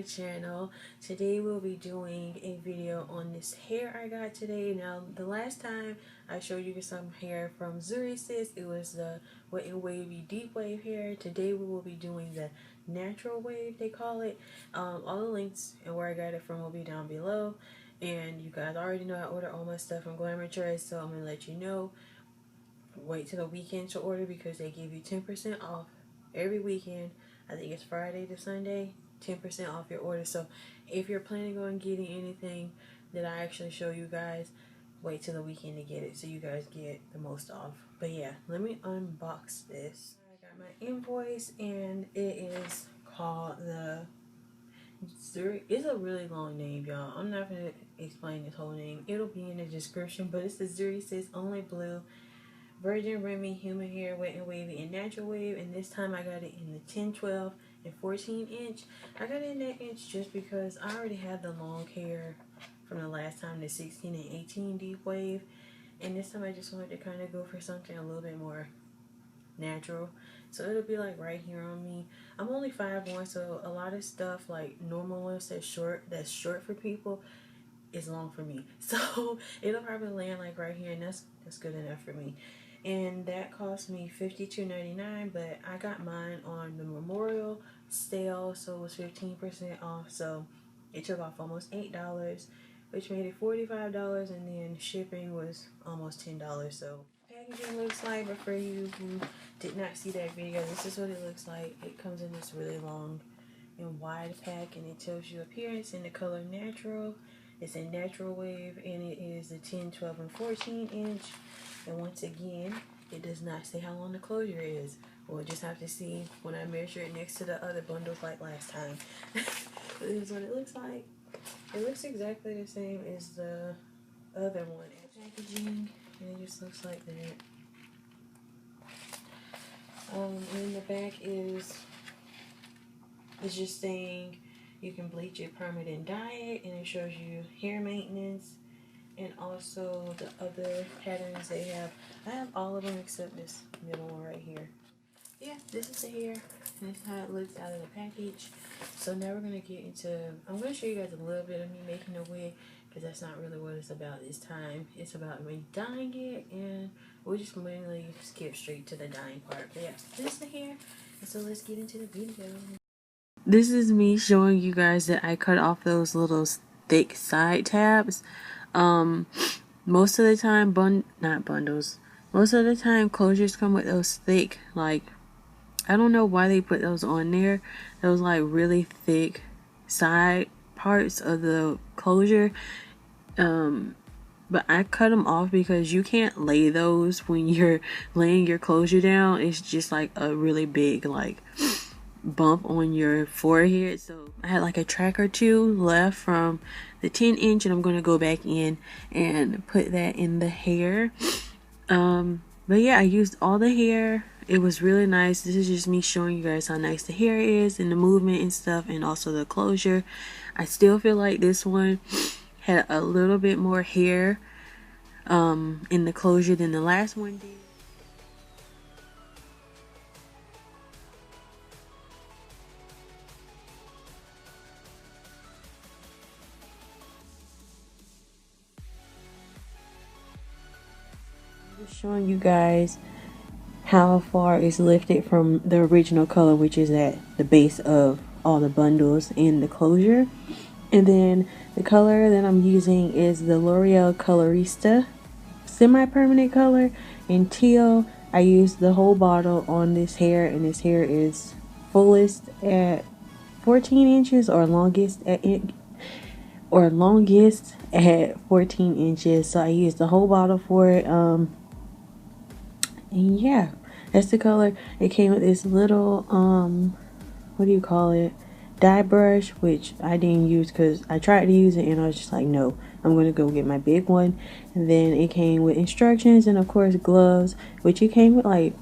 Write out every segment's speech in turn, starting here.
channel. Today we'll be doing a video on this hair I got today. Now the last time I showed you some hair from Zury Sis, it was the wet and wavy deep wave hair. Today we will be doing the natural wave, they call it. All the links and where I got it from will be down below, and you guys already know I order all my stuff from Glamour Choice, so I'm gonna let you know. Wait till the weekend to order because they give you 10% off every weekend. I think it's Friday to Sunday, 10% off your order. So if you're planning on getting anything that I actually show you guys, wait till the weekend to get it so you guys get the most off. But yeah, let me unbox this. I got my invoice and it is called the Zury. It's a really long name, y'all. I'm not going to explain this whole name. It'll be in the description, but it's the Zury Sis Only Blue Virgin Remy Human Hair Wet and Wavy and Natural Wave, and this time I got it in the 10, 12, and 14 inch. I got it in that inch just because I already had the long hair from the last time, the 16 and 18 deep wave, and this time I just wanted to kind of go for something a little bit more natural. So it'll be like right here on me. I'm only 5'1", so a lot of stuff like normal ones that's short for people is long for me. So it'll probably land like right here, and that's good enough for me. And that cost me $52.99, but I got mine on the Memorial sale, so it was 15% off. So it took off almost $8, which made it $45, and then shipping was almost $10. So packaging looks like, but for you who did not see that video, this is what it looks like. It comes in this really long and wide pack, and it tells you appearance in the color natural. It's a natural wave, and it is the 10, 12, and 14 inch. And once again, it does not say how long the closure is. We'll just have to see when I measure it next to the other bundles like last time. But this is what it looks like. It looks exactly the same as the other one. Packaging, and it just looks like that. And the back is, it's just saying you can bleach it, perm it, and dye it, and it shows you hair maintenance and also the other patterns they have. I have all of them except this middle one right here. Yeah, this is the hair, and this is how it looks out of the package. So now we're gonna get into, I'm gonna show you guys a little bit of me making the wig, because that's not really what it's about this time. It's about me dyeing it, and we'll just mainly skip straight to the dyeing part. But yeah, this is the hair, and so let's get into the video. This is me showing you guys that I cut off those little thick side tabs. Most of the time, not bundles. Most of the time, closures come with those thick, like, I don't know why they put those on there. Those like really thick side parts of the closure. But I cut them off because you can't lay those when you're laying your closure down. It's just like a really big like bump on your forehead. So I had like a track or two left from the 10 inch, and I'm going to go back in and put that in the hair. But yeah, I used all the hair. It was really nice. This is just me showing you guys how nice the hair is and the movement and stuff, and also the closure. I still feel like this one had a little bit more hair in the closure than the last one did. Showing you guys how far it's lifted from the original color, which is at the base of all the bundles in the closure. And then the color that I'm using is the L'Oreal Colorista semi-permanent color in teal. I used the whole bottle on this hair, and this hair is fullest at 14 inches or longest at 14 inches. So I used the whole bottle for it. And yeah, that's the color. It came with this little what do you call it, dye brush, which I didn't use because I tried to use it and I was just like, no, I'm gonna go get my big one. And then it came with instructions and of course gloves, which it came with like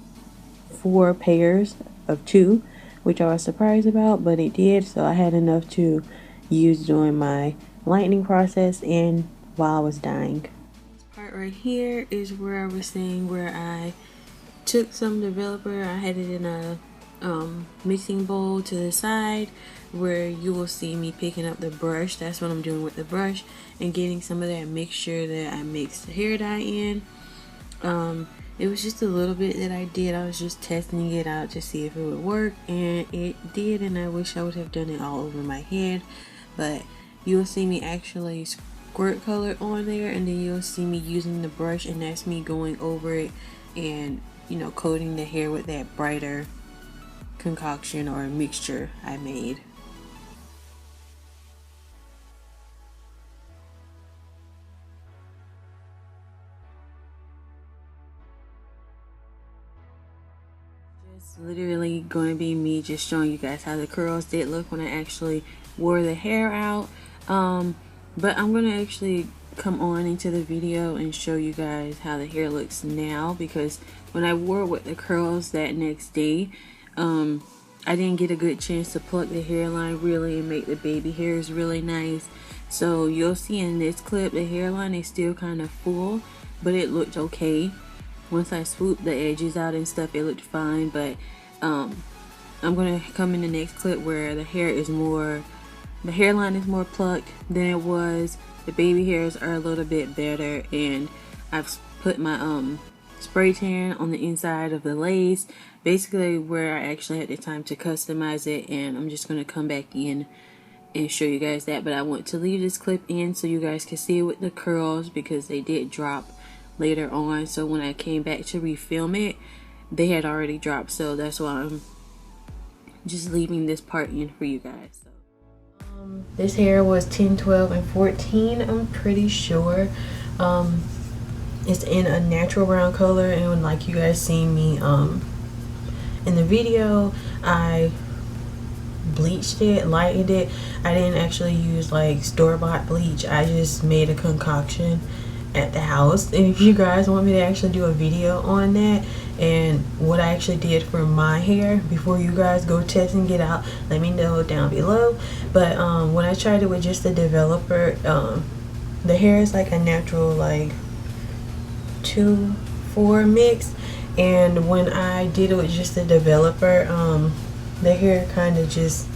4 pairs of 2, which I was surprised about, but it did. So I had enough to use during my lightening process and while I was dyeing. This part right here is where I was saying where I took some developer, I had it in a mixing bowl to the side where you will see me picking up the brush. That's what I'm doing with the brush, and getting some of that mixture that I mixed the hair dye in. It was just a little bit that I did. I was just testing it out to see if it would work, and it did, and I wish I would have done it all over my head. But you'll see me actually squirt color on there, and then you'll see me using the brush, and that's me going over it and, you know, coating the hair with that brighter concoction or mixture I made. It's literally going to be me just showing you guys how the curls did look when I actually wore the hair out. But I'm going to actually come on into the video and show you guys how the hair looks now, because when I wore it with the curls that next day, I didn't get a good chance to pluck the hairline really and make the baby hairs really nice. So you'll see in this clip the hairline is still kind of full, but it looked okay. Once I swooped the edges out and stuff, it looked fine. But I'm gonna come in the next clip where the hairline is more plucked than it was. The baby hairs are a little bit better, and I've put my spray tan on the inside of the lace, basically where I actually had the time to customize it. And I'm just gonna come back in and show you guys that. But I want to leave this clip in so you guys can see it with the curls, because they did drop later on. So when I came back to refilm it, they had already dropped, so that's why I'm just leaving this part in for you guys. So this hair was 10, 12, and 14, I'm pretty sure. It's in a natural brown color, and like you guys seen me in the video, I bleached it, lightened it. I didn't actually use like store-bought bleach. I just made a concoction at the house. And if you guys want me to actually do a video on that and what I actually did for my hair before you guys go test and get out, let me know down below. But when I tried it with just the developer, the hair is like a natural like 2-4 mix, and when I did it with just the developer, the hair kind of just,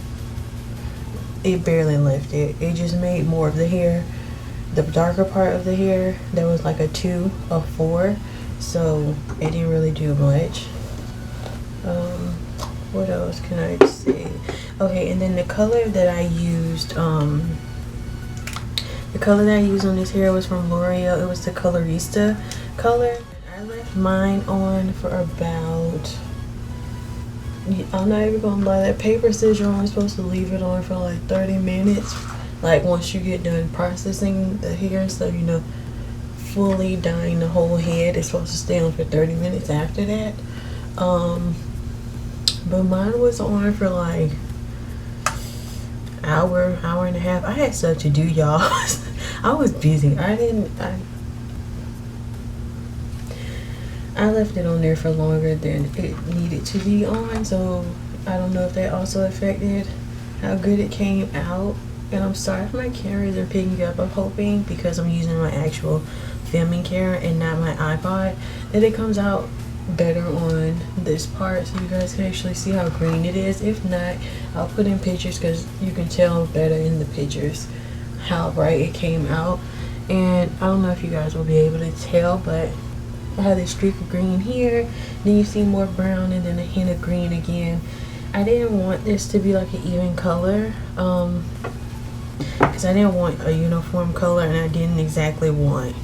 it barely lifted. It just made more of the hair, the darker part of the hair, there was like a 2 or 4, so it didn't really do much. What else can I say? Okay, and then the color that I used, on this hair was from L'Oreal. It was the Colorista color. I left mine on for about, I'm not even gonna lie, that paper says you're only supposed to leave it on for like 30 minutes. Like once you get done processing the hair and stuff, you know, fully dyeing the whole head, it's supposed to stay on for 30 minutes after that. But mine was on for like hour and a half. I had stuff to do, y'all. I was busy. I left it on there for longer than it needed to be on, so I don't know if that also affected how good it came out. And I'm sorry if my camera isn't picking up. I'm hoping, because I'm using my actual filming camera and not my iPod, that it comes out better on this part so you guys can actually see how green it is. If not, I'll put in pictures, because you can tell better in the pictures how bright it came out. And I don't know if you guys will be able to tell, but I have this streak of green here, then you see more brown, and then a hint of green again. I didn't want this to be like an even color, because I didn't want a uniform color, and I didn't exactly want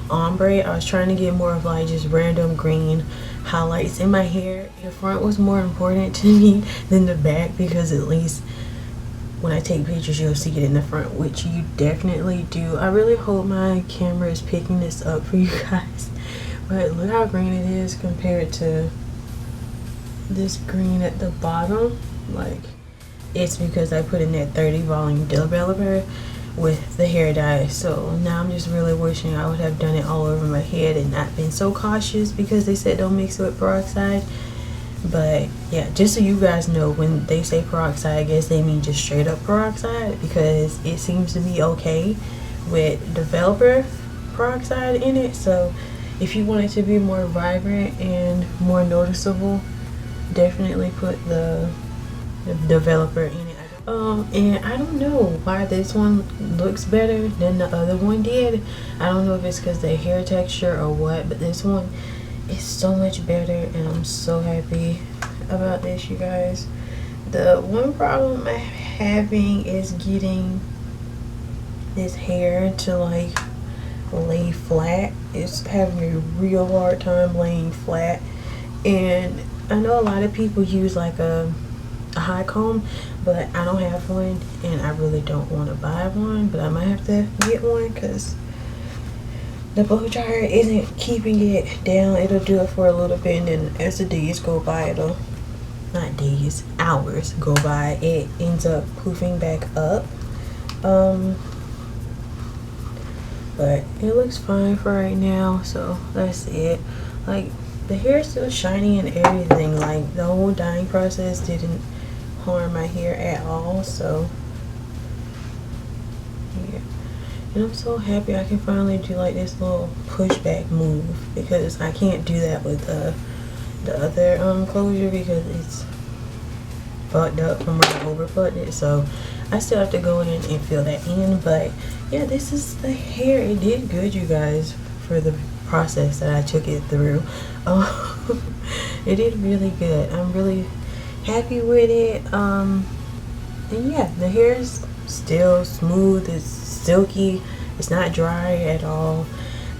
ombre. I was trying to get more of like just random green highlights in my hair. The front was more important to me than the back, because at least when I take pictures you'll see it in the front, which you definitely do. I really hope my camera is picking this up for you guys. But look how green it is compared to this green at the bottom. Like, it's because I put in that 30 volume developer with the hair dye. So now I'm just really wishing I would have done it all over my head and not been so cautious, because they said don't mix it with peroxide. But yeah, just so you guys know, when they say peroxide, I guess they mean just straight up peroxide, because it seems to be okay with developer peroxide in it. So if you want it to be more vibrant and more noticeable, definitely put the developer in it. And I don't know why this one looks better than the other one did. I don't know if it's because the hair texture or what, but this one is so much better, and I'm so happy about this, you guys. The one problem I'm having is getting this hair to like lay flat. It's having a real hard time laying flat, and I know a lot of people use like a high comb, but I don't have one, and I really don't want to buy one, but I might have to get one because the blow dryer isn't keeping it down. It'll do it for a little bit, and then as the days go by, it'll, not days, hours go by, it ends up poofing back up. But it looks fine for right now, so that's it. Like, the hair is still shiny and everything. Like, the whole dyeing process didn't harm my hair at all, so yeah. And I'm so happy I can finally do like this little pushback move, because I can't do that with the other closure because it's fucked up from where I over plugged it. So I still have to go in and fill that in. But yeah, this is the hair. It did good, you guys, for the process that I took it through. It did really good. I'm really happy with it. And yeah, the hair is still smooth. It's silky. It's not dry at all.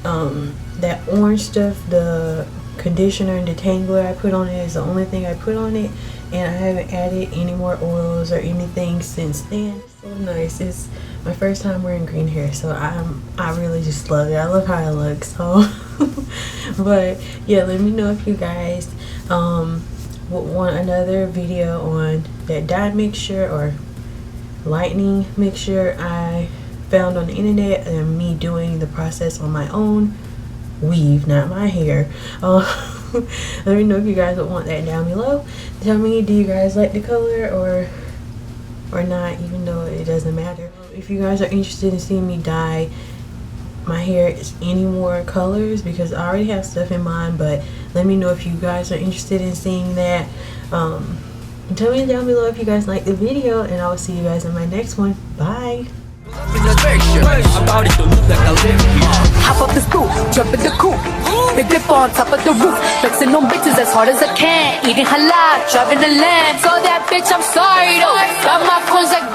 That orange stuff, the conditioner and detangler I put on it, is the only thing I put on it, and I haven't added any more oils or anything since then. So nice. It's my first time wearing green hair, so I really just love it. I love how it looks. So but yeah, let me know if you guys would want another video on that dye mixture or lightning mixture I found on the internet, and me doing the process on my own weave, not my hair. Let me know if you guys would want that down below. Tell me, do you guys like the color or not, even though it doesn't matter. If you guys are interested in seeing me dye my hair any more colors, because I already have stuff in mind, but let me know if you guys are interested in seeing that. Tell me down below if you guys like the video, and I will see you guys in my next one. Bye. Hop up the stoop, jump in the coop. The dip on top of the roof, flexing on bitches as hard as I can. Eating halal, driving the lamb. So that bitch, I'm sorry though. Got my coins like